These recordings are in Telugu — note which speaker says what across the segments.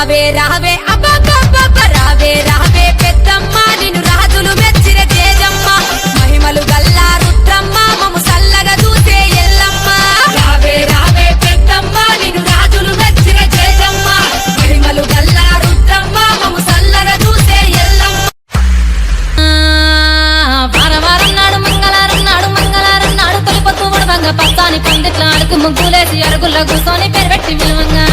Speaker 1: రావే రావే అబ్బబ్బబ్బ రావే రావే పెద్దమ్మ నిన్ను రాజులు మెచ్చిన తేజమ్మ మహిమలు గల్లా రుద్రమ్మ మమ్ము సల్లగా చూసే ఎల్లమ్మ రావే రావే పెద్దమ్మ నిన్ను రాజులు మెచ్చిన తేజమ్మ మహిమలు గల్లా రుద్రమ్మ మమ్ము సల్లగా చూసే ఎల్లమ్మ వారం నాడు మంగళవారం నాడు తొలిపొత్తు ముడవంగా పచ్చాని పందిట్ల అడుగు ముగ్గులేసి అరుగుల్లో కూర్చొని పేరు పెట్టి విలువంగా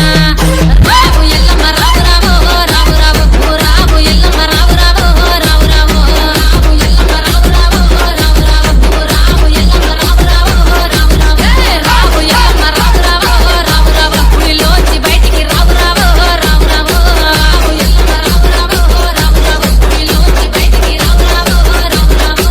Speaker 1: రావు ఎల్లమ్మ రావు రావు రావు రావు రావు ఎల్లమ్మ రావు రావు రావు రావు రావు ఎల్లమ్మ రావు రావు రావు రావు రావు ఎల్లమ్మ రావు రావు రావు రావు రావు ఎల్లమ్మ రావు రావు రావు రావు గుడిలోంచి బయటికి రావు రావు రావు రావు రావు ఎల్లమ్మ రావు రావు రావు రావు గుడిలోంచి బయటికి రావు రావు రావు రావు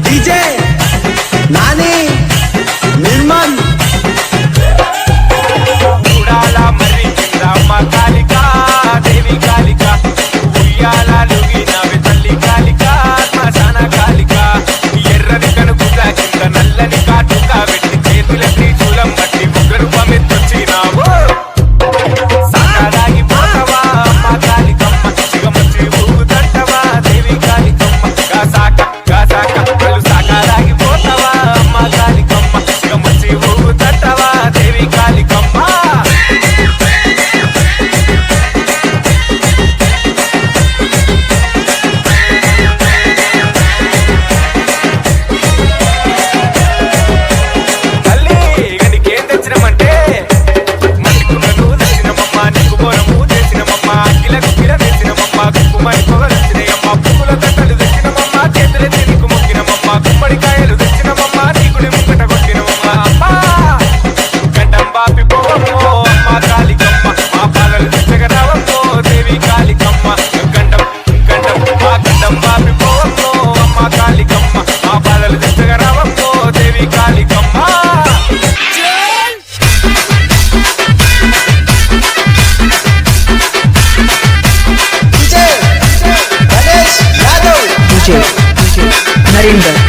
Speaker 2: डीजे नानी निर्मल
Speaker 3: उड़ाला मर्री चिंद्राम्मा कालिका देवी कालिका उయ్యాలా లూగినవే తల్లి కాలికా శ్మశాన కాలికా ఎర్రని కనుగుగా కింద నల్లని కాటుగా పెట్టి చేతులకి చూలం పట్టి ముగ్గురు పమెత్తొచ్చినావు సాకారాగి పోతవా అమ్మ కాలికమ్మ చిగమచ్చి ఊగుదంటవా దేవి కాలికమ్మ గాసాక కళ్ళు సాకారాగి పోతవా అమ్మ కాలికమ్మ చిగమచ్చి ఊగుదంటవా దేవి కాలికమ్మ తల్లి నీకేం తెచ్చినమంటే మట్టి కుండలు తెచ్చినమమ్మ నీకు బోరము తెచ్చినమమ్మ అక్కిలకు కిల తెచ్చినమమ్మ కుమ్మడి పొగలు తెచ్చినయమ్మ పువ్వుల దండలు తెచ్చినమమ్మ చేతులెత్తి నీకు మొక్కినమమ్మ గుమ్మడికాయలు తెచ్చినమమ్మ నీకుడి ముంగట కొట్టినమమ్మ అమ్మా గడ్డం బాపి పోవమ్మో అమ్మ కాలికమ్మ మా పాలలు తెచ్చగరావమ్మో దేవి కాలికమ్మ గండం మా గడ్డం బాపి పోవమ్మో అమ్మ కాలికమ్మ మా పాలలు తెచ్చగరావమ్మో దేవి కాలికమ్మ
Speaker 2: डीजे गणेश यादव
Speaker 4: DJ नरेंद्र